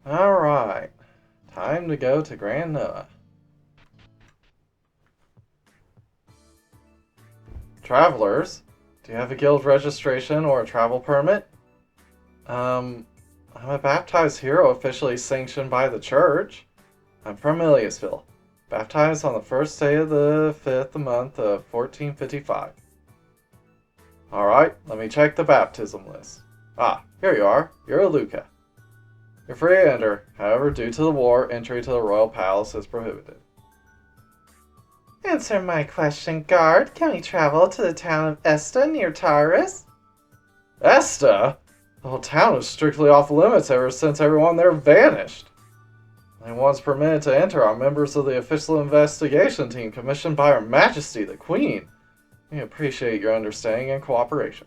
Alright, time to go to Grand Noah. Travelers, do you have a guild registration or a travel permit? I'm a baptized hero officially sanctioned by the church. I'm from Iliasville, baptized on the first day of the 5th month of 1455. Alright, let me check the baptism list. Ah, here you are. You're a Luca. You're free to enter. However, due to the war, entry to the royal palace is prohibited. Answer my question, guard. Can we travel to the town of Esta near Taurus? Esta? The whole town is strictly off limits ever since everyone there vanished. The only ones permitted to enter are members of the official investigation team commissioned by Her Majesty the Queen. We appreciate your understanding and cooperation.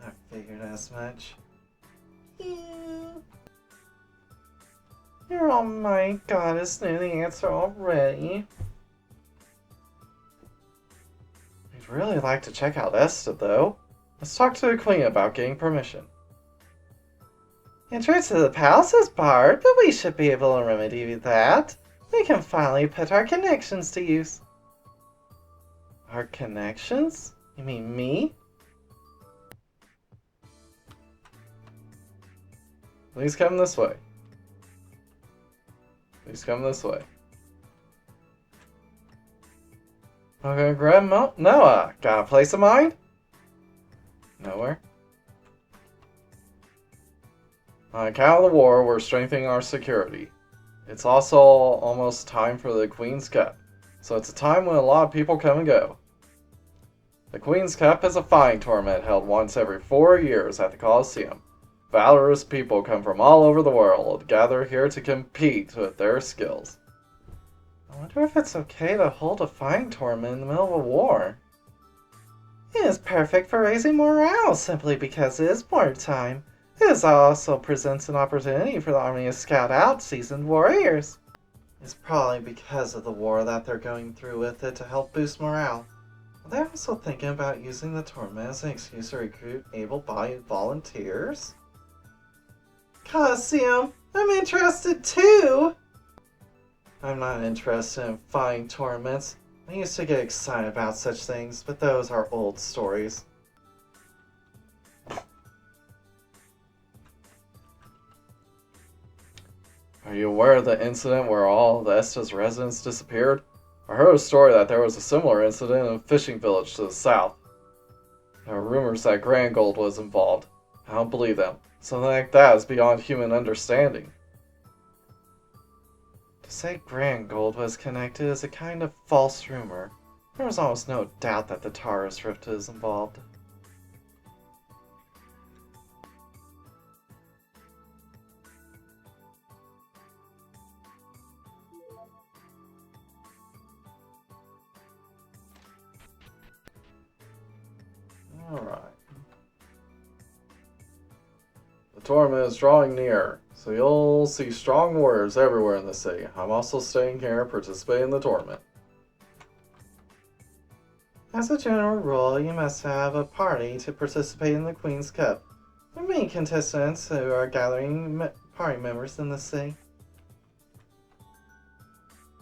I figured as much. Your almighty goddess knew the answer already. We'd really like to check out Esta, though. Let's talk to the Queen about getting permission. Entry to the palace is barred, but we should be able to remedy that. We can finally put our connections to use. Our connections? You mean me? Please come this way. Please come this way. Okay, Grandma. Noah, got a place of mind? Nowhere. On account of the war, we're strengthening our security. It's also almost time for the Queen's Cup, so it's a time when a lot of people come and go. The Queen's Cup is a flying tournament held once every 4 years at the Colosseum. Valorous people come from all over the world, gather here to compete with their skills. I wonder if it's okay to hold a flying tournament in the middle of a war. It is perfect for raising morale simply because it is wartime. It also presents an opportunity for the army to scout out seasoned warriors. It's probably because of the war that they're going through with it to help boost morale. Are they also thinking about using the tournament as an excuse to recruit able-bodied volunteers? Colosseum, I'm interested too! I'm not interested in fighting tournaments. I used to get excited about such things, but those are old stories. Are you aware of the incident where all of Esta's residents disappeared? I heard a story that there was a similar incident in a fishing village to the south. There are rumors that Grand Gold was involved. I don't believe them. Something like that is beyond human understanding. To say Grand Gold was connected is a kind of false rumor. There was almost no doubt that the Taurus Rift is involved. Alright. The tournament is drawing near, so you'll see strong warriors everywhere in the city. I'm also staying here, participating in the tournament. As a general rule, you must have a party to participate in the Queen's Cup. There are many contestants who are gathering party members in the city.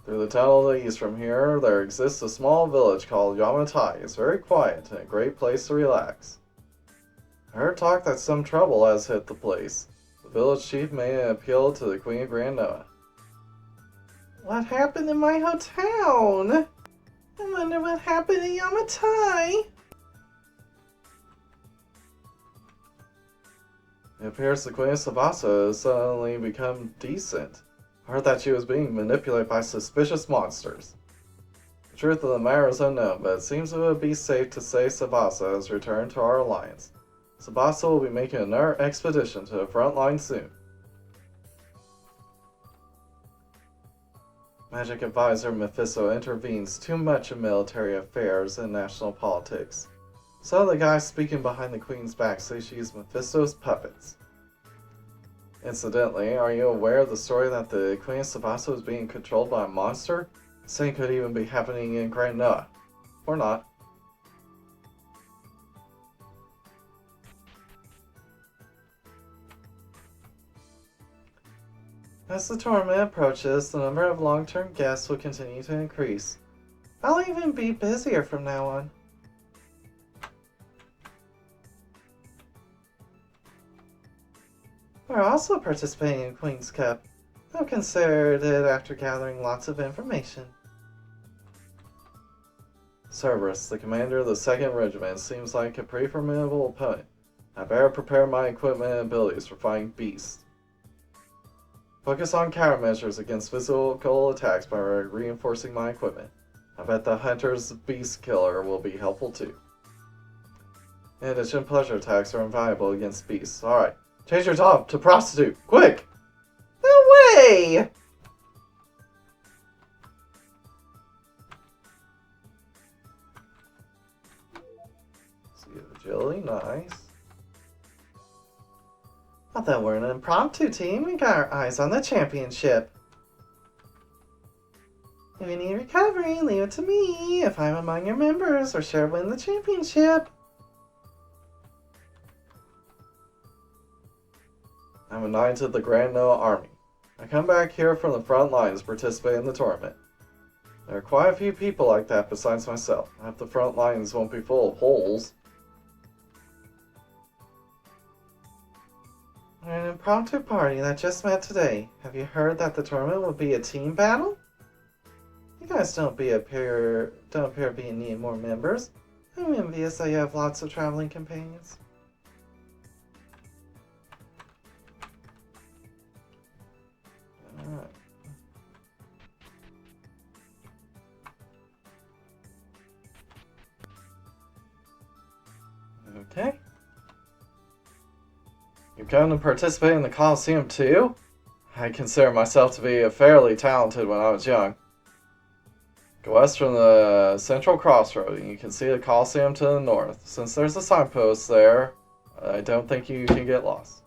Through the tunnel to the east from here, there exists a small village called Yamatai. It's very quiet and a great place to relax. I heard talk that some trouble has hit the place. The village chief made an appeal to the Queen of Grand Noah. What happened in my hometown? I wonder what happened in Yamatai. It appears the Queen of Sabasa has suddenly become decent. I heard that she was being manipulated by suspicious monsters. The truth of the matter is unknown, but it seems it would be safe to say Sabasa has returned to our alliance. Sabasa will be making another expedition to the front line soon. Magic advisor Mephisto intervenes too much in military affairs and national politics. So the guys speaking behind the Queen's back say she's Mephisto's puppets. Incidentally, are you aware of the story that the Queen of Sabasa is being controlled by a monster? The same could even be happening in Grand Noah. Or not. As the tournament approaches, the number of long-term guests will continue to increase. I'll even be busier from now on. We're also participating in Queen's Cup. I've considered it after gathering lots of information. Cerberus, the commander of the 2nd Regiment, seems like a pretty formidable opponent. I better prepare my equipment and abilities for fighting beasts. Focus on countermeasures against physical attacks by reinforcing my equipment. I bet the Hunter's Beast Killer will be helpful too. In addition, pleasure attacks are invaluable against beasts. Alright, change your job to prostitute! Quick! No way! See, agility, nice. Although we're an impromptu team, we got our eyes on the championship. If you need recovery, leave it to me. If I'm among your members, we're sure to win the championship. I'm a knight of the Grand Noah Army. I come back here from the front lines to participate in the tournament. There are quite a few people like that besides myself. I hope the front lines won't be full of holes. We're an impromptu party that just met today. Have you heard that the tournament will be a team battle? You guys don't appear to be in need of more members. I'm envious that you have lots of traveling companions. Alright. Okay. You've come to participate in the Coliseum too? I consider myself to be fairly talented when I was young. Go west from the central crossroad and you can see the Coliseum to the north. Since there's a signpost there, I don't think you can get lost.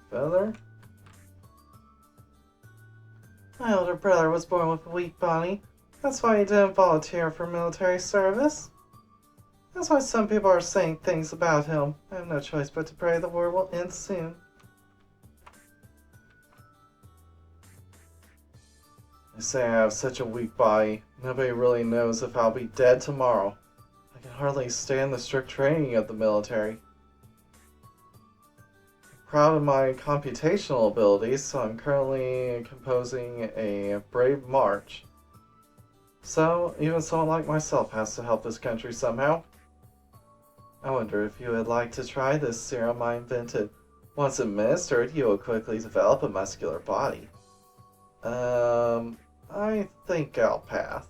Feather. My older brother was born with a weak body. That's why he didn't volunteer for military service. That's why some people are saying things about him. I have no choice but to pray the war will end soon. They say I have such a weak body. Nobody really knows if I'll be dead tomorrow. I can hardly stand the strict training of the military. Proud of my computational abilities, so I'm currently composing a brave march. So, even someone like myself has to help this country somehow. I wonder if you would like to try this serum I invented. Once administered, you will quickly develop a muscular body. I think I'll pass.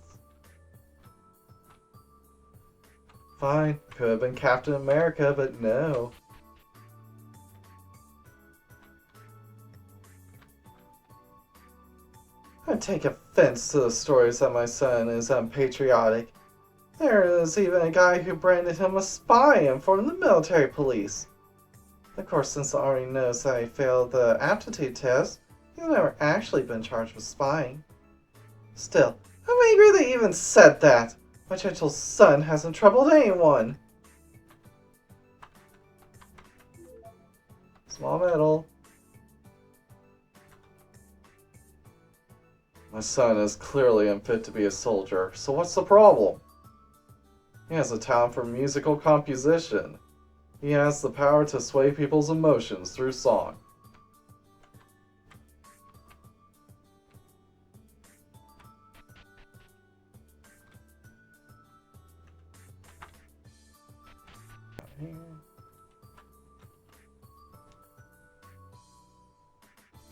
Fine, could have been Captain America, but no. I take offense to the stories that my son is unpatriotic. There is even a guy who branded him a spy and formed the military police. Of course, since the Army knows that he failed the aptitude test, he's never actually been charged with spying. Still, I'm angry they even said that. My gentle son hasn't troubled anyone. Small medal. My son is clearly unfit to be a soldier, so what's the problem? He has a talent for musical composition. He has the power to sway people's emotions through song.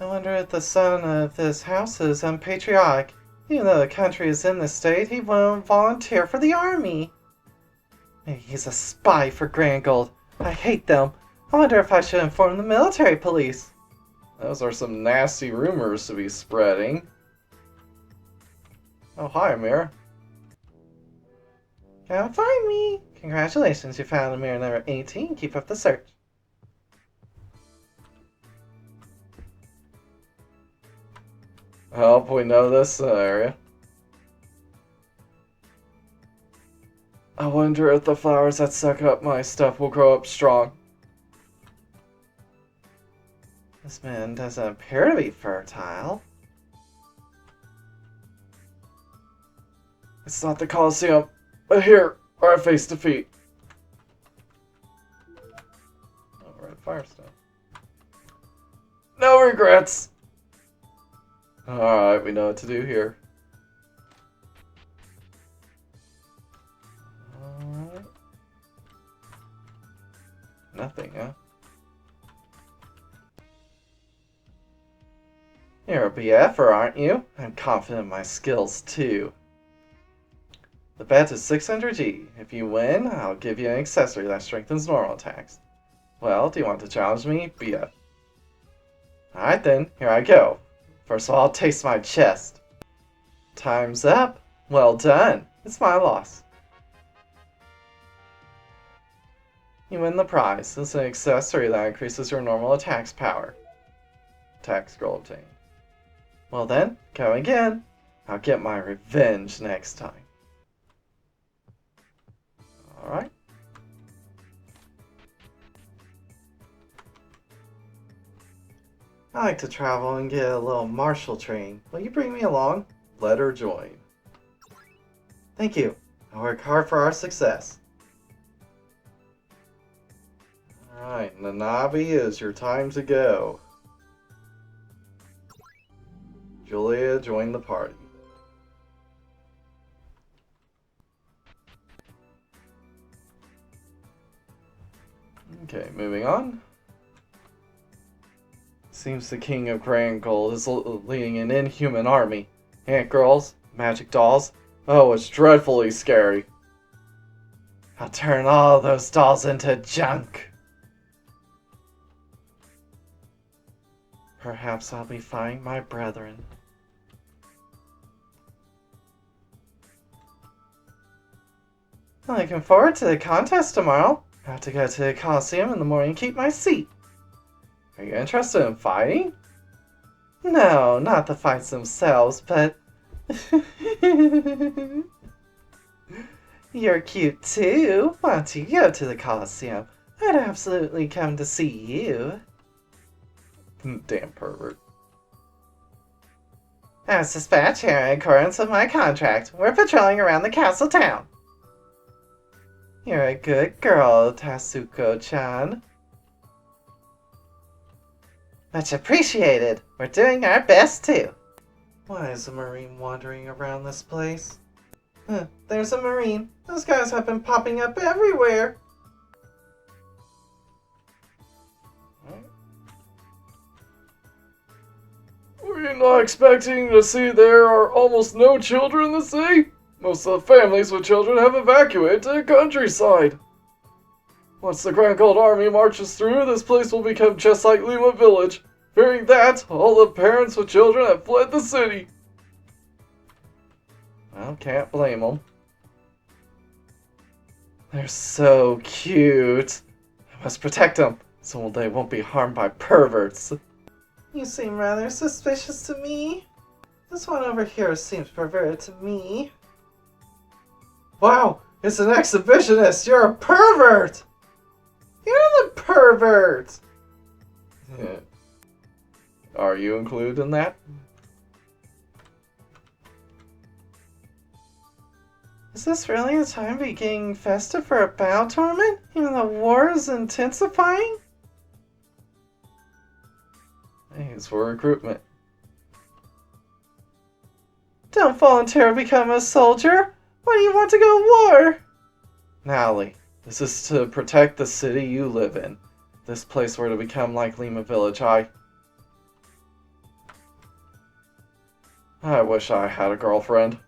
I wonder if the son of this house is unpatriotic. Even though the country is in this state, he won't volunteer for the army. Maybe he's a spy for Grangold. I hate them. I wonder if I should inform the military police. Those are some nasty rumors to be spreading. Oh, hi, Amir. Come find me. Congratulations, you found Amir number 18. Keep up the search. I hope we know this area. I wonder if the flowers that suck up my stuff will grow up strong. This man doesn't appear to be fertile. It's not the Colosseum, but here, where I face defeat. Oh, red firestone. No regrets! Alright, we know what to do here. Alright. Nothing, huh? You're a BFer, aren't you? I'm confident in my skills, too. The bet is 600G. If you win, I'll give you an accessory that strengthens normal attacks. Well, do you want to challenge me? BF. Alright then, here I go. First of all, taste my chest. Time's up. Well done. It's my loss. You win the prize. It's an accessory that increases your normal attack's power. Attack scroll obtained. Well then, go again. I'll get my revenge next time. Alright. I like to travel and get a little martial training. Will you bring me along? Let her join. Thank you. I work hard for our success. Alright, Nanabi, it's your time to go. Julia, join the party. Okay, moving on. Seems the King of Grand Gold is leading an inhuman army. Ant girls, magic dolls. Oh, it's dreadfully scary. I'll turn all those dolls into junk. Perhaps I'll be finding my brethren. I'm looking forward to the contest tomorrow. I have to go to the Colosseum in the morning and keep my seat. Are you interested in fighting? No, not the fights themselves, but... You're cute too. Why don't you go to the Colosseum? I'd absolutely come to see you. Damn pervert. I was dispatched here in accordance with my contract. We're patrolling around the castle town. You're a good girl, Tatsuko-chan. Much appreciated. We're doing our best, too. Why is a marine wandering around this place? There's a marine. Those guys have been popping up everywhere. Were you not expecting to see there are almost no children in the sea? Most of the families with children have evacuated to the countryside. Once the Grand Gold Army marches through, this place will become just like Lima Village. Fearing that, all the parents with children have fled the city. Well, can't blame them. They're so cute. I must protect them, so they won't be harmed by perverts. You seem rather suspicious to me. This one over here seems perverted to me. Wow, it's an exhibitionist! You're a pervert! You're the pervert! Are you included in that? Is this really the time to be getting festive for a battle tournament? Even though war is intensifying? Hey, it's for recruitment. Don't volunteer to become a soldier! Why do you want to go to war? Nally, this is to protect the city you live in. If this place were to become like Lima Village, I wish I had a girlfriend.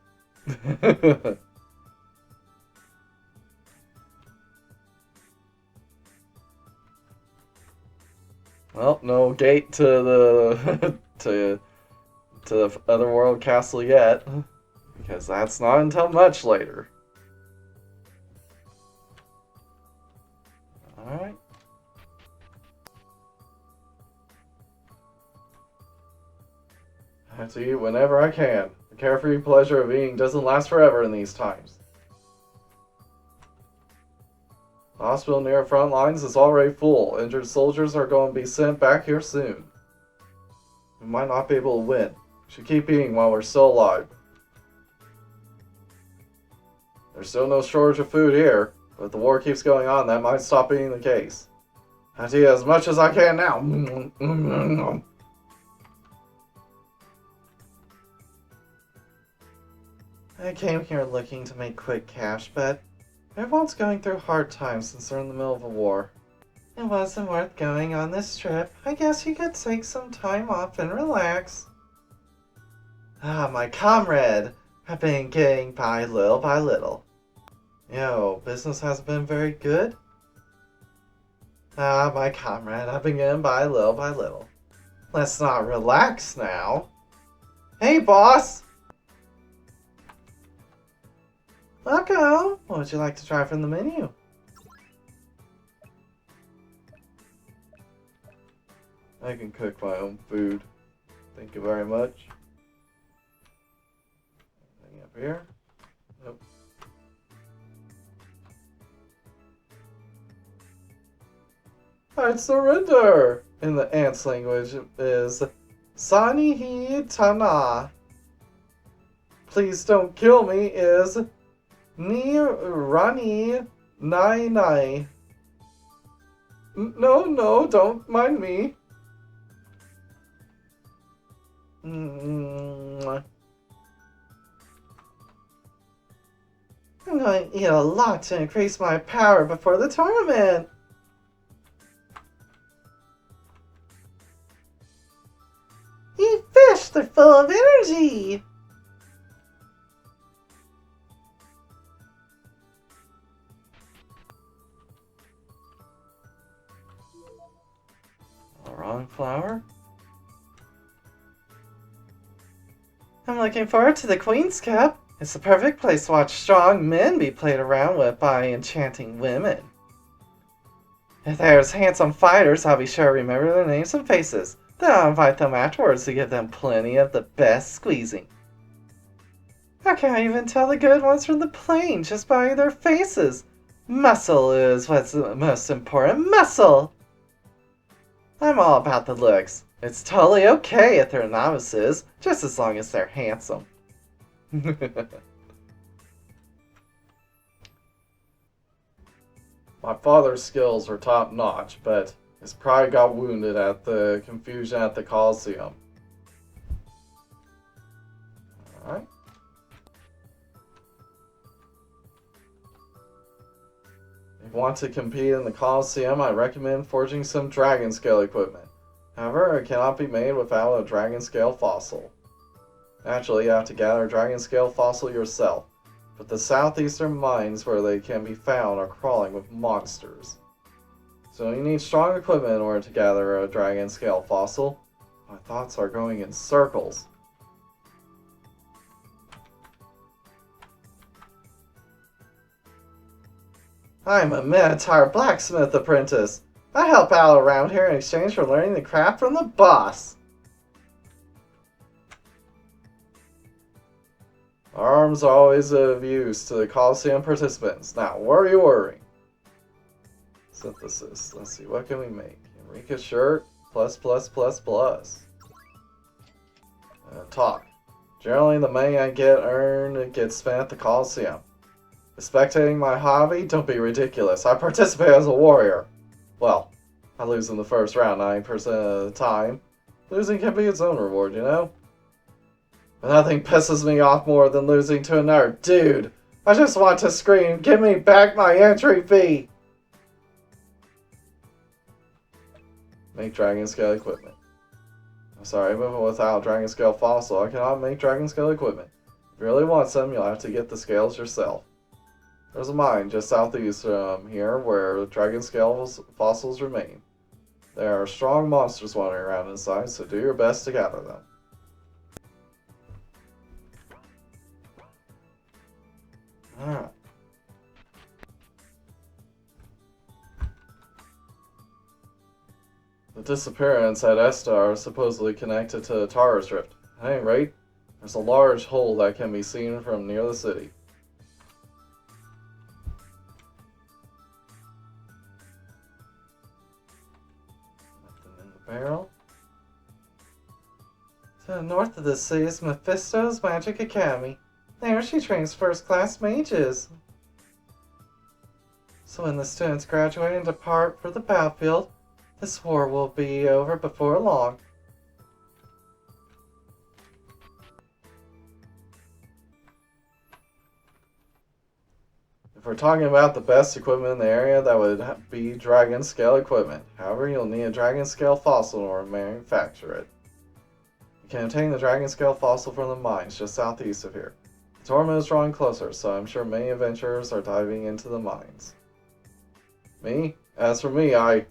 Well, no gate to the to the Otherworld Castle yet, because that's not until much later. Alright. have to eat whenever I can. The carefree pleasure of eating doesn't last forever in these times. The hospital near the front lines is already full. Injured soldiers are going to be sent back here soon. We might not be able to win. We should keep eating while we're still alive. There's still no shortage of food here, but if the war keeps going on, that might stop being the case. I have to eat as much as I can now. I came here looking to make quick cash, but everyone's going through hard times since they're in the middle of a war. It wasn't worth going on this trip. I guess you could take some time off and relax. Ah, my comrade! I've been getting by little. Yo, business hasn't been very good? Ah, my comrade, I've been getting by little. Let's not relax now. Hey, boss! Welcome! What would you like to try from the menu? I can cook my own food. Thank you very much. Anything up here? Nope. I surrender! In the ants language is Sanihi Tana. Please don't kill me is Ni Rani Nai Nai. No, don't mind me. I'm going to eat a lot to increase my power before the tournament. Eat fish, they're full of energy. Wrong flower? I'm looking forward to the Queen's Cup. It's the perfect place to watch strong men be played around with by enchanting women. If there's handsome fighters, I'll be sure to remember their names and faces. Then I'll invite them afterwards to give them plenty of the best squeezing. I can't even tell the good ones from the plain just by their faces. Muscle is what's the most important. Muscle! I'm all about the looks. It's totally okay if they're novices, just as long as they're handsome. My father's skills are top notch, but his pride got wounded at the confusion at the Colosseum. Alright. If you want to compete in the Colosseum, I recommend forging some dragon scale equipment. However, it cannot be made without a dragon scale fossil. Naturally, you have to gather a dragon scale fossil yourself, but the southeastern mines where they can be found are crawling with monsters. So you need strong equipment in order to gather a dragon scale fossil. My thoughts are going in circles. I'm a Minotaur blacksmith apprentice. I help out around here in exchange for learning the craft from the boss. Arms are always of use to the Colosseum participants. Now, worry. Synthesis. Let's see, what can we make? Enrica shirt, plus. Talk. Generally, the money I get earned gets spent at the Colosseum. Is spectating my hobby? Don't be ridiculous. I participate as a warrior. Well, I lose in the first round 90% of the time. Losing can be its own reward, you know? But nothing pisses me off more than losing to another dude. I just want to scream, give me back my entry fee! Make dragon scale equipment. I'm sorry, but without dragon scale fossil, I cannot make dragon scale equipment. If you really want some, you'll have to get the scales yourself. There's a mine just southeast from here where dragon scale fossils remain. There are strong monsters wandering around inside, so do your best to gather them. Alright. The disappearance at Estar is supposedly connected to the Taurus Rift. At any rate, there's a large hole that can be seen from near the city. Nothing in the barrel. To the north of the city is Mephisto's Magic Academy. There she trains first-class mages. So when the students graduate and depart for the battlefield, this war will be over before long. If we're talking about the best equipment in the area, that would be dragon scale equipment. However, you'll need a dragon scale fossil in order to manufacture it. You can obtain the dragon scale fossil from the mines just southeast of here. The tournament is drawing closer, so I'm sure many adventurers are diving into the mines. Me? As for me, I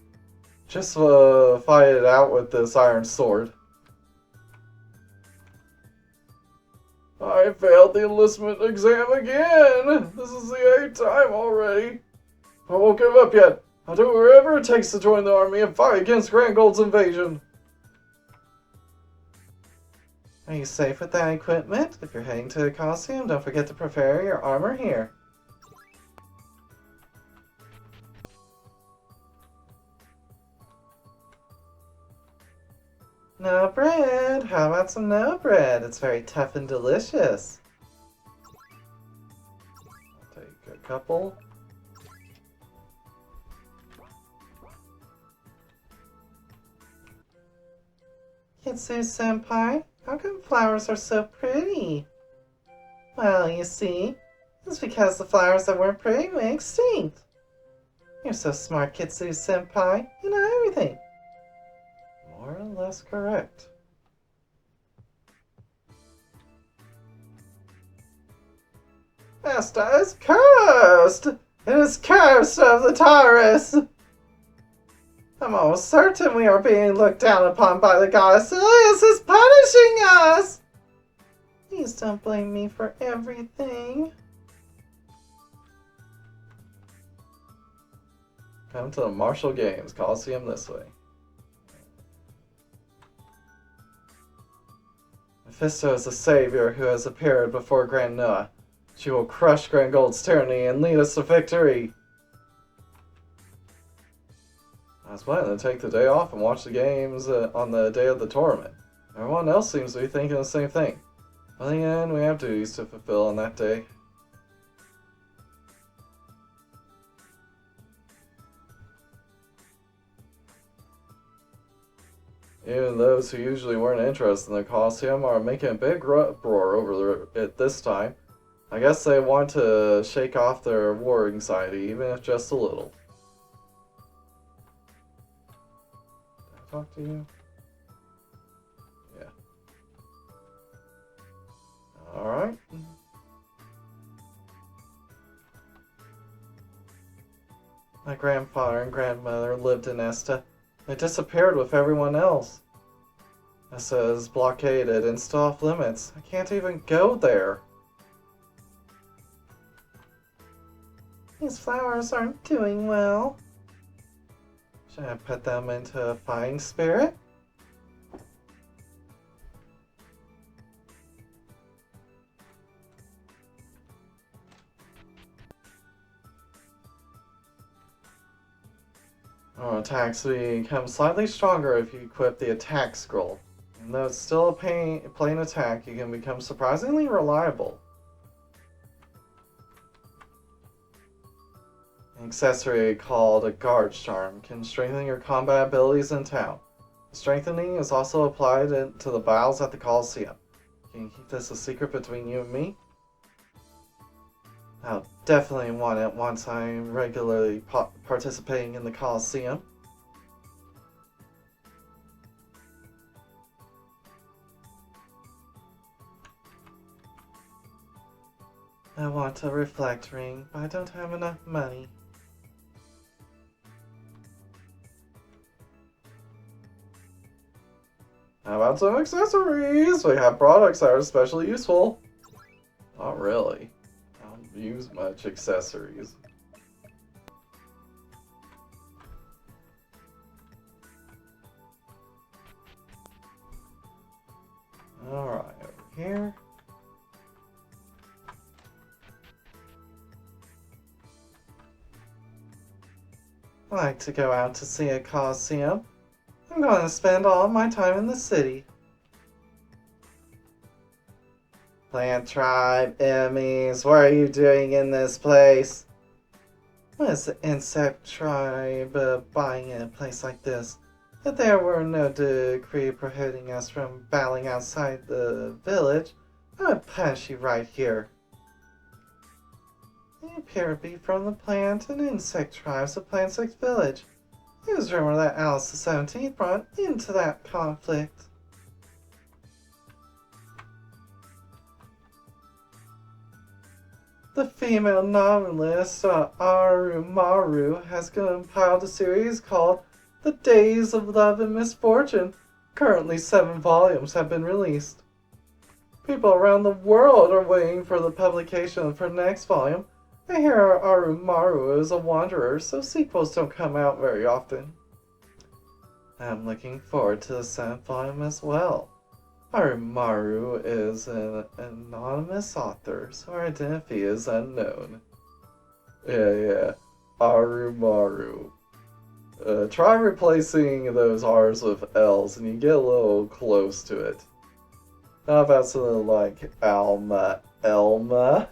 just fight it out with this iron sword. I failed the enlistment exam again! This is the 8th time already. I won't give up yet. I'll do whatever it takes to join the army and fight against Grand Gold's invasion. Are you safe with that equipment? If you're heading to the Colosseum, don't forget to prepare your armor here. No bread! How about some no bread? It's very tough and delicious. I'll take a couple. Kitsu-senpai, how come flowers are so pretty? Well, you see, it's because the flowers that weren't pretty went extinct. You're so smart, Kitsu-senpai. You know everything. More or less correct. Vesta is cursed! It is cursed of the Taurus! I'm almost certain we are being looked down upon by the goddess. Elias is punishing us! Please don't blame me for everything. Come to the Martial Games, Coliseum this way. Mephisto is the savior who has appeared before Grand Noah. She will crush Grand Gold's tyranny and lead us to victory. I was planning to take the day off and watch the games on the day of the tournament. Everyone else seems to be thinking the same thing. But in the end, we have duties to fulfill on that day. Even those who usually weren't interested in the Colosseum are making a big uproar over it this time. I guess they want to shake off their war anxiety, even if just a little. Did I talk to you? Yeah. Alright. My grandfather and grandmother lived in Esta. They disappeared with everyone else. Esta is blockaded and still off limits. I can't even go there. These flowers aren't doing well. Should I put them into a fighting spirit? Attacks become slightly stronger if you equip the attack scroll. Even though it's still a plain attack, you can become surprisingly reliable. An accessory called a Guard's Charm can strengthen your combat abilities in town. The strengthening is also applied to the battles at the Colosseum. Can you keep this a secret between you and me? I'll definitely want it once I'm regularly participating in the Colosseum. I want a reflect ring, but I don't have enough money. How about some accessories? We have products that are especially useful. Not really. I don't use much accessories. Alright, over here. I like to go out to see a coliseum. I'm going to spend all of my time in the city. Plant tribe, enemies, what are you doing in this place? What is the insect tribe buying in a place like this? If there were no decree prohibiting us from battling outside the village, I would punish you right here. They appear to be from the plant and insect tribes of Plant 6 Village. It was rumored that Alice the 17th brought into that conflict. The female novelist Arumaru has compiled a series called The Days of Love and Misfortune. Currently 7 volumes have been released. People around the world are waiting for the publication of her next volume. I hear Arumaru is a wanderer, so sequels don't come out very often. I'm looking forward to the 7th volume as well. Arumaru is an anonymous author, so her identity is unknown. Yeah. Arumaru. Try replacing those R's with L's and you get a little close to it. How about something like Elma? Elma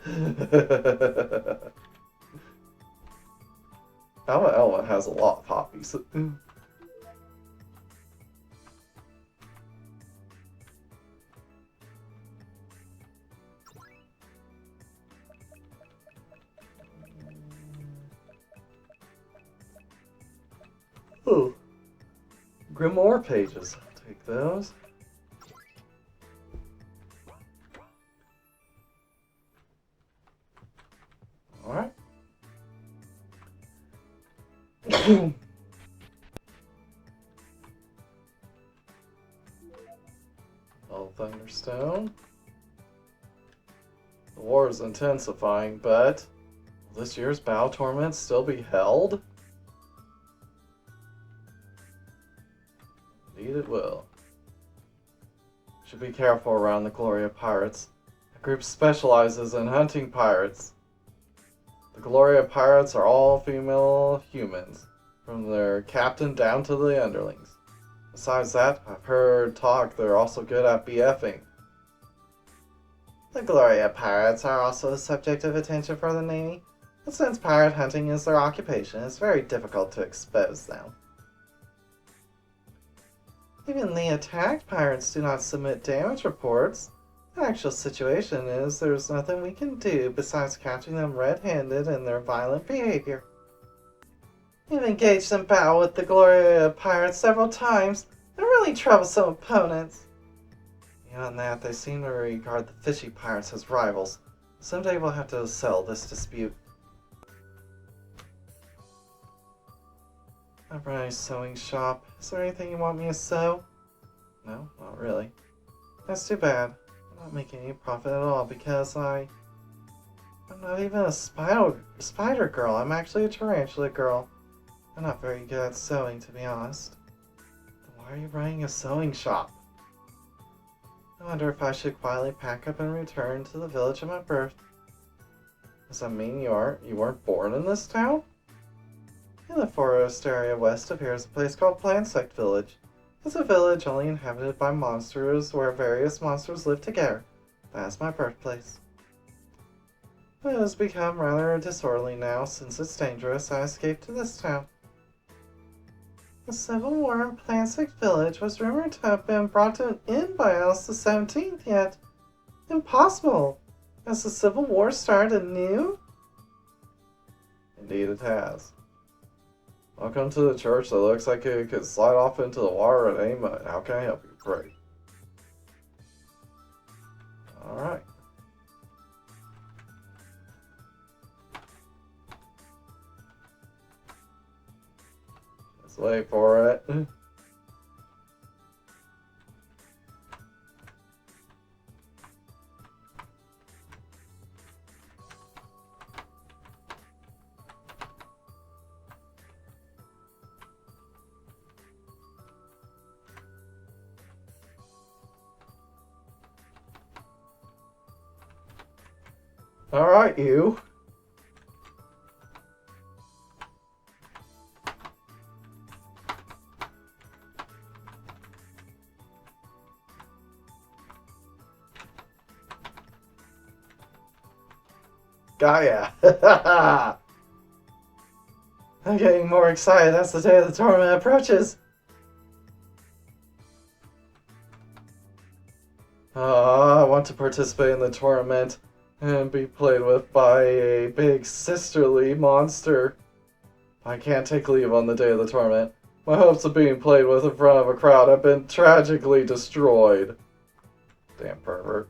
has a lot of hobbies. Ooh. Grimoire pages. I'll take those. Alright. Oh, Thunderstone. The war is intensifying, but will this year's battle tournament still be held? Indeed it will. Should be careful around the Gloria Pirates. The group specializes in hunting pirates. The Gloria Pirates are all female humans, from their captain down to the underlings. Besides that, I've heard talk they're also good at BFing. The Gloria Pirates are also a subject of attention for the Navy, but since pirate hunting is their occupation, it's very difficult to expose them. Even the attacked pirates do not submit damage reports. The actual situation is there's nothing we can do besides catching them red-handed in their violent behavior. We've engaged in battle with the Gloria Pirates several times. They're really troublesome opponents. Beyond that, they seem to regard the fishy pirates as rivals. Someday we'll have to settle this dispute. I've run a sewing shop. Is there anything you want me to sew? No, not really. That's too bad. I'm not making any profit at all because I'm not even a spider girl. I'm actually a tarantula girl. I'm not very good at sewing, to be honest. Then why are you running a sewing shop? I wonder if I should quietly pack up and return to the village of my birth. Does that mean you weren't born in this town? In the forest area west of here is a place called Plant 6 Village. It's a village only inhabited by monsters where various monsters live together. That's my birthplace. It has become rather disorderly now. Since it's dangerous, I escaped to this town. The civil war in Plant 6 Village was rumored to have been brought to an end by Alice the 17th, yet impossible. Has the civil war started anew? Indeed it has. Welcome to the church that looks like it could slide off into the water at any moment. How can I help you? Pray. Alright. Let's wait for it. Alright, you. Gaia. I'm getting more excited as the day of the tournament approaches. I want to participate in the tournament and be played with by a big sisterly monster. I can't take leave on the day of the tournament. My hopes of being played with in front of a crowd have been tragically destroyed. Damn pervert.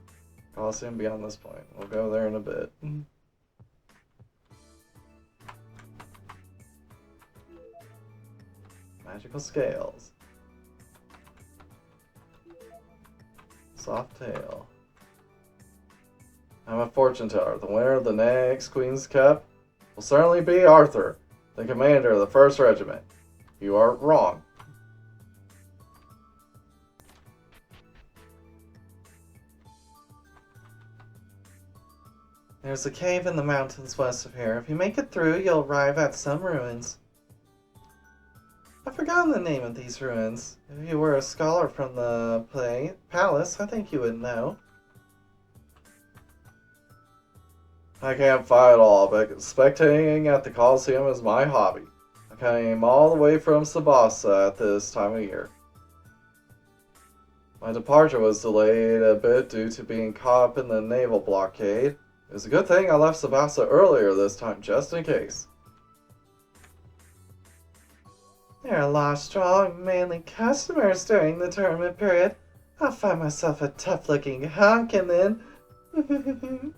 Coliseum beyond this point. We'll go there in a bit. Magical scales. Soft tail. I'm a fortune teller. The winner of the next Queen's Cup will certainly be Arthur, the commander of the 1st Regiment. You are wrong. There's a cave in the mountains west of here. If you make it through, you'll arrive at some ruins. I've forgotten the name of these ruins. If you were a scholar from the palace, I think you would know. I can't fight at all, but spectating at the Coliseum is my hobby. I came all the way from Sabasa at this time of year. My departure was delayed a bit due to being caught up in the naval blockade. It was a good thing I left Sabasa earlier this time, just in case. There are a lot of strong, manly customers during the tournament period. I'll find myself a tough-looking hunk and then...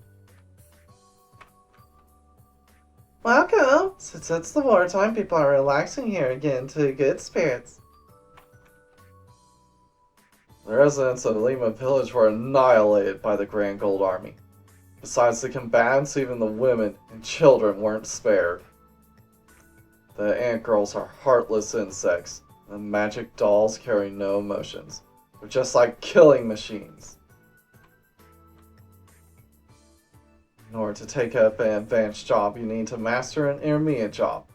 Welcome! Since it's the wartime, people are relaxing here and getting into good spirits. The residents of Lima Village were annihilated by the Grand Gold Army. Besides the combatants, even the women and children weren't spared. The ant girls are heartless insects. The magic dolls carry no emotions. They're just like killing machines. In order to take up an advanced job, you need to master an intermediate job.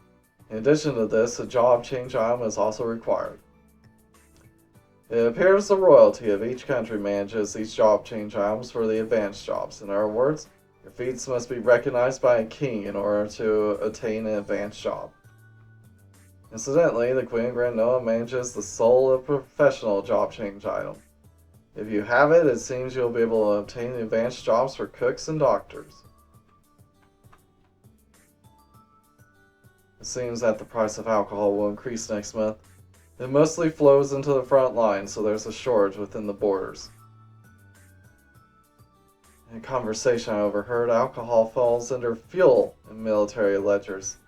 In addition to this, a job change item is also required. It appears the royalty of each country manages these job change items for the advanced jobs. In other words, your feats must be recognized by a king in order to attain an advanced job. Incidentally, the Queen of Granoa manages the sole professional job change item. If you have it, it seems you'll be able to obtain advanced jobs for cooks and doctors. It seems that the price of alcohol will increase next month. It mostly flows into the front line, so there's a shortage within the borders. In a conversation I overheard, alcohol falls under fuel in military ledgers.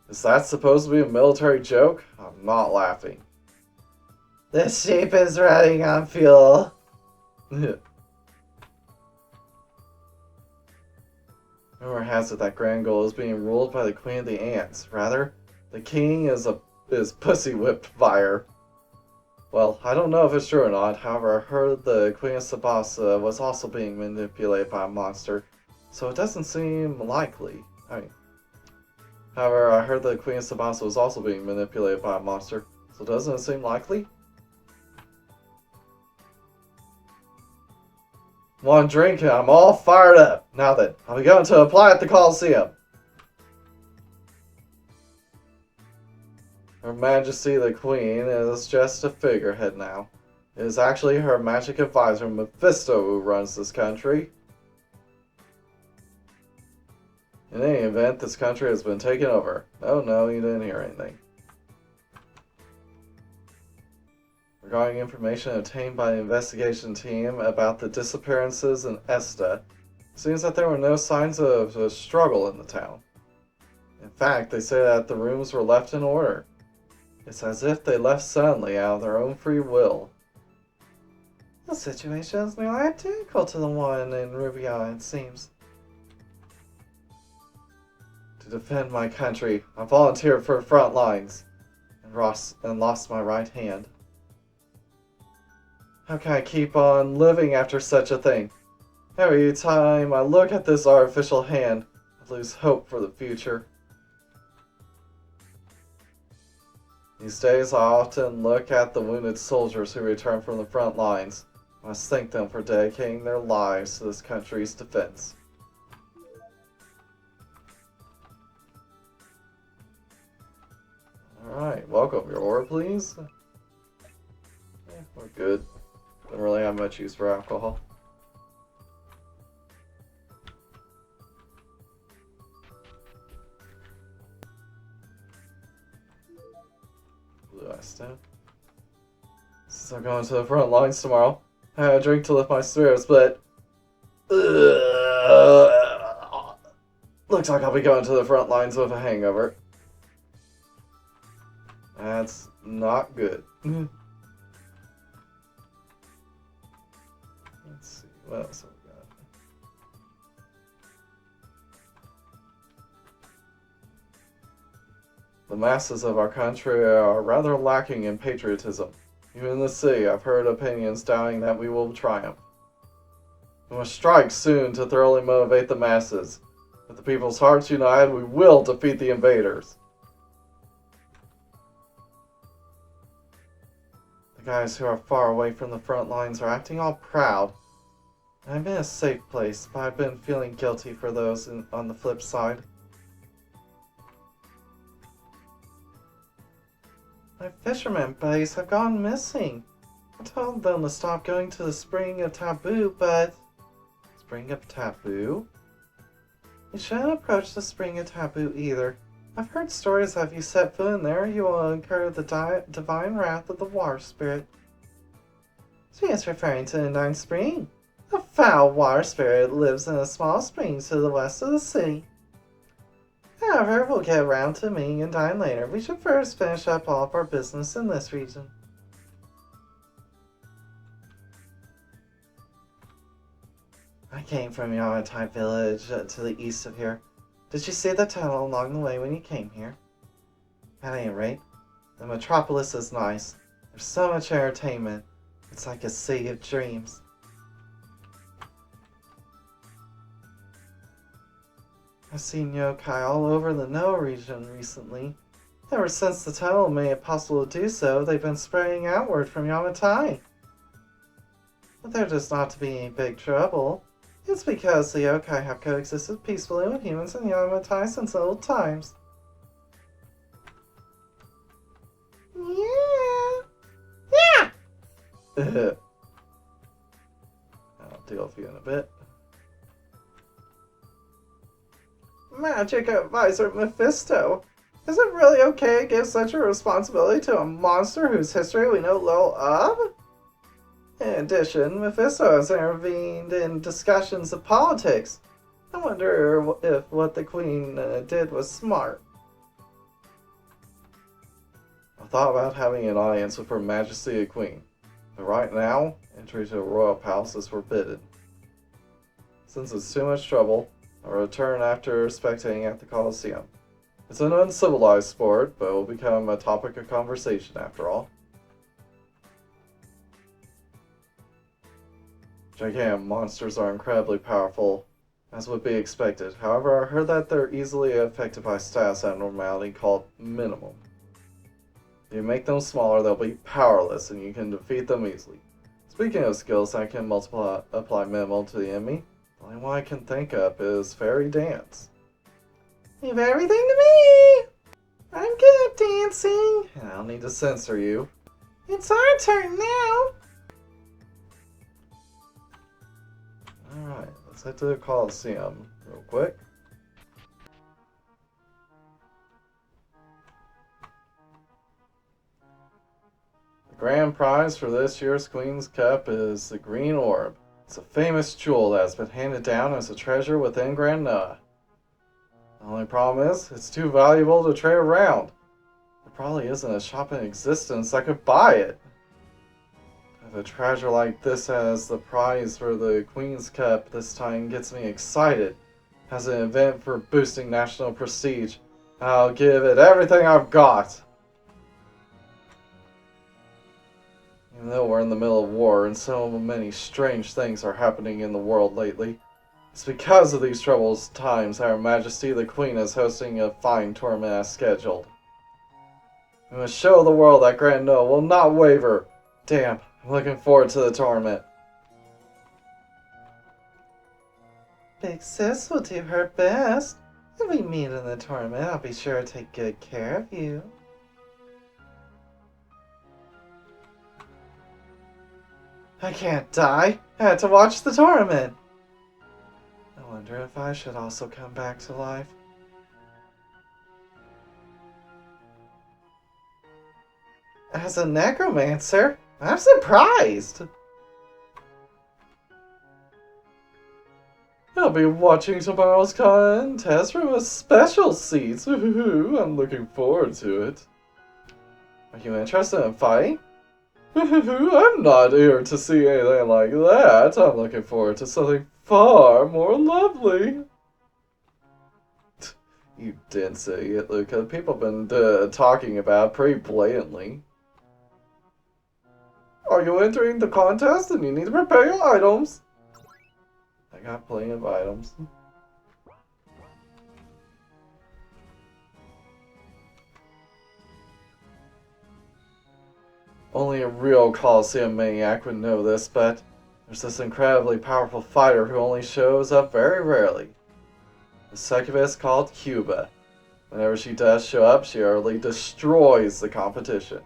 Is that supposed to be a military joke? I'm not laughing. The ship is running on fuel. Rumor has it that Grand Goal is being ruled by the Queen of the Ants. Rather, the king is pussy whipped by her. Well, I don't know if it's true or not. However, I heard the Queen of Sabasa was also being manipulated by a monster, so it doesn't seem likely. However, I heard the Queen of Sabasa was also being manipulated by a monster, so doesn't it seem likely? One drink and I'm all fired up. Now then, I'll be going to apply at the Coliseum. Her Majesty the Queen is just a figurehead now. It is actually her magic advisor Mephisto who runs this country. In any event, this country has been taken over. Oh no, you didn't hear anything. Regarding information obtained by the investigation team about the disappearances in Esta, it seems that there were no signs of a struggle in the town. In fact, they say that the rooms were left in order. It's as if they left suddenly out of their own free will. The situation is nearly identical to the one in Rubia, it seems. To defend my country, I volunteered for front lines and lost my right hand. How can I keep on living after such a thing? Every time I look at this artificial hand, I lose hope for the future. These days I often look at the wounded soldiers who return from the front lines. I must thank them for dedicating their lives to this country's defense. Alright, welcome. Your order, please? Yeah, we're good. Don't really have much use for alcohol. Blue ice stone. Since I'm going to the front lines tomorrow, I had a drink to lift my spirits, but looks like I'll be going to the front lines with a hangover. That's not good. Let's see, what else have we got? The masses of our country are rather lacking in patriotism. Even in the city, I've heard opinions doubting that we will triumph. We must strike soon to thoroughly motivate the masses. With the people's hearts united, we will defeat the invaders. The guys who are far away from the front lines are acting all proud. I'm in a safe place, but I've been feeling guilty for those on the flip side. My fishermen buddies have gone missing. I told them to stop going to the Spring of Taboo, but... Spring of Taboo? You shouldn't approach the Spring of Taboo either. I've heard stories that if you set foot in there, you will incur the divine wrath of the water spirit. She is referring to the Ninth Spring. A foul water spirit lives in a small spring to the west of the city. However, we'll get around to meeting and dine later. We should first finish up all of our business in this region. I came from Yamatai village to the east of here. Did you see the tunnel along the way when you came here? At any rate, the metropolis is nice. There's so much entertainment. It's like a city of dreams. I've seen yokai all over the Noah region recently. Ever since the tunnel made it possible to do so, they've been spreading outward from Yamatai. But there does not to be any big trouble. It's because the yokai have coexisted peacefully with humans in Yamatai since old times. Yeah! Yeah! I'll deal with you in a bit. Magic Advisor Mephisto. Is it really okay to give such a responsibility to a monster whose history we know little of? In addition, Mephisto has intervened in discussions of politics. I wonder if what the Queen did was smart. I thought about having an audience with Her Majesty the Queen, but right now, entry to the royal palace is forbidden. Since it's too much trouble, I'll return after spectating at the Colosseum. It's an uncivilized sport, but it will become a topic of conversation after all. Gigantic monsters are incredibly powerful, as would be expected. However, I heard that they're easily affected by status abnormality called minimum. If you make them smaller, they'll be powerless, and you can defeat them easily. Speaking of skills that can apply minimum to the enemy, the only one I can think of is Fairy Dance. Leave everything to me! I'm good at dancing! And I don't need to censor you. It's our turn now! Alright, let's head to the Colosseum real quick. The grand prize for this year's Queen's Cup is the Green Orb. It's a famous jewel that has been handed down as a treasure within Grand Noah. The only problem is, it's too valuable to trade around. There probably isn't a shop in existence that could buy it. A treasure like this as the prize for the Queen's Cup this time gets me excited. As an event for boosting national prestige, I'll give it everything I've got. Even though we're in the middle of war and so many strange things are happening in the world lately, it's because of these troublous times Our Majesty the Queen is hosting a fine tournament as scheduled. We must show the world that Grand No will not waver. Damn, I'm looking forward to the tournament. Big Sis will do her best. If we meet in the tournament, I'll be sure to take good care of you. I can't die. I had to watch the tournament. I wonder if I should also come back to life. As a necromancer, I'm surprised. I'll be watching tomorrow's contest from a special seat. I'm looking forward to it. Are you interested in fighting? I'm not here to see anything like that. I'm looking forward to something far more lovely. You dense idiot, Luca. People have been talking about pretty blatantly. Are you entering the contest and you need to prepare your items? I got plenty of items. Only a real Coliseum maniac would know this, but there's this incredibly powerful fighter who only shows up very rarely. A succubus called Cuba. Whenever she does show up, she utterly destroys the competition.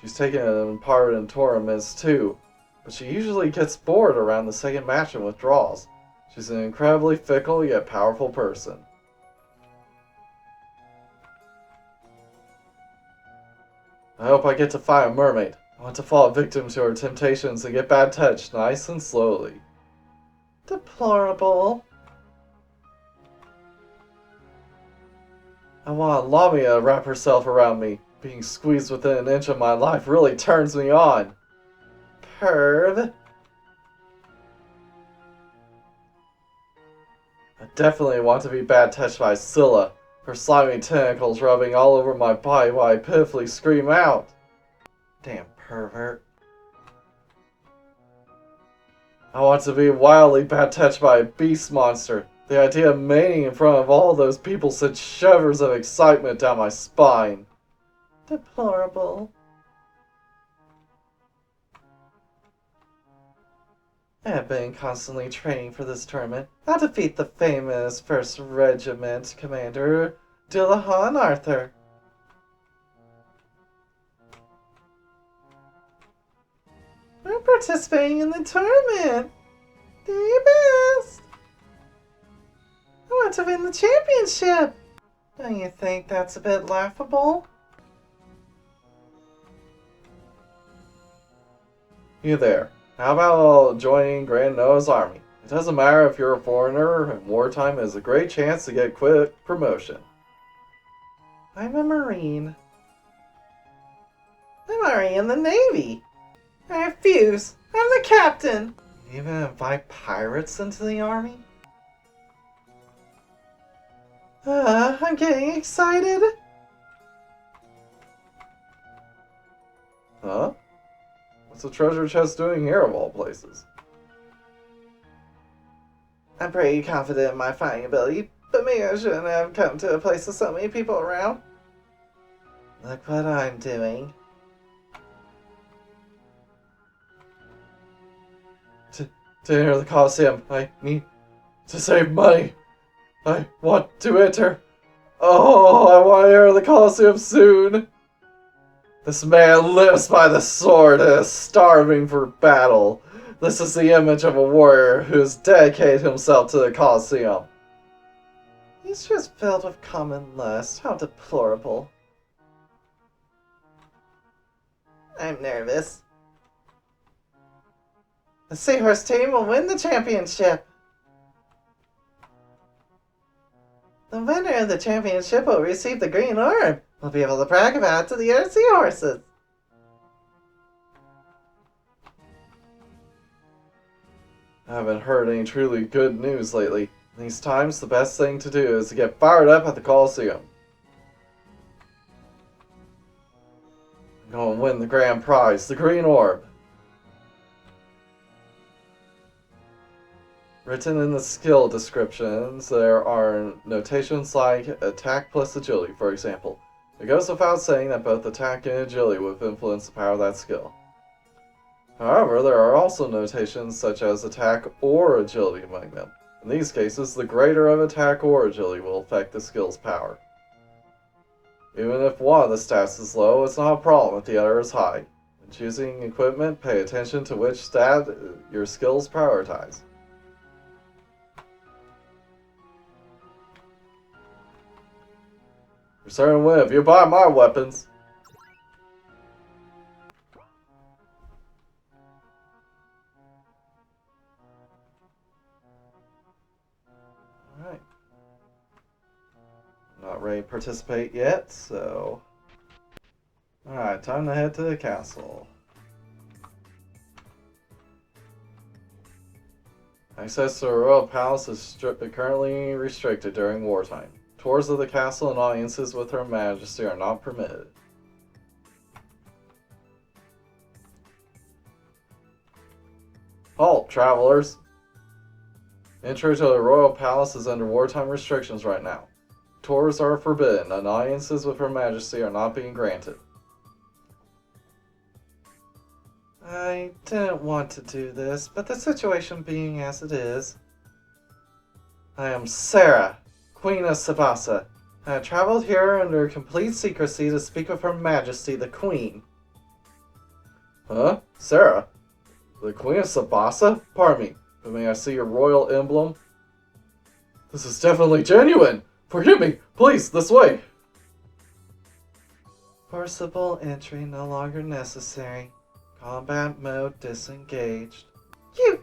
She's taken part in tournaments too, but she usually gets bored around the second match and withdraws. She's an incredibly fickle yet powerful person. I hope I get to fight a mermaid. I want to fall victim to her temptations and get bad touch nice and slowly. Deplorable. I want Lamia to wrap herself around me. Being squeezed within an inch of my life really turns me on. Perv. I definitely want to be bad touched by Scylla. Her slimy tentacles rubbing all over my body while I pitifully scream out. Damn pervert. I want to be wildly bad touched by a beast monster. The idea of mating in front of all those people sent shivers of excitement down my spine. Deplorable. I have been constantly training for this tournament. I'll defeat the famous 1st Regiment Commander Dillahan Arthur. I'm participating in the tournament. Do your best. I want to win the championship. Don't you think that's a bit laughable? You there. How about joining Grand Noah's army? It doesn't matter if you're a foreigner, and wartime is a great chance to get quick promotion. I'm a Marine. I'm already in the Navy. I refuse. I'm the captain. You even invite pirates into the army? I'm getting excited. Huh? What's the treasure chest doing here of all places? I'm pretty confident in my fighting ability, but maybe I shouldn't have come to a place with so many people around. Look what I'm doing. To enter the Coliseum, I need to save money. I want to enter. Oh, I want to enter the Coliseum soon. This man lives by the sword and is starving for battle. This is the image of a warrior who has dedicated himself to the Coliseum. He's just filled with common lust. How deplorable. I'm nervous. The Seahorse team will win the championship. The winner of the championship will receive the green orb. We'll be able to brag about it to the other seahorses. I haven't heard any truly good news lately. In these times, the best thing to do is to get fired up at the Coliseum. I'm going and win the grand prize, the green orb. Written in the skill descriptions, there are notations like attack plus agility, for example. It goes without saying that both attack and agility would influence the power of that skill. However, there are also notations such as attack or agility among them. In these cases, the greater of attack or agility will affect the skill's power. Even if one of the stats is low, it's not a problem if the other is high. When choosing equipment, pay attention to which stat your skills prioritize. You're certain to win if you buy my weapons. Alright. Not ready to participate yet, so... Alright, time to head to the castle. Access to the royal palace is currently restricted during wartime. Tours of the castle and audiences with Her Majesty are not permitted. Halt, travelers! Entry to the royal palace is under wartime restrictions right now. Tours are forbidden, and audiences with Her Majesty are not being granted. I didn't want to do this, but the situation being as it is... I am Sarah, Queen of Sabasa. I have traveled here under complete secrecy to speak with Her Majesty, the Queen. Huh? Sarah? The Queen of Sabasa? Pardon me, but may I see your royal emblem? This is definitely genuine! Forgive me! Please, this way! Forcible entry no longer necessary. Combat mode disengaged. You!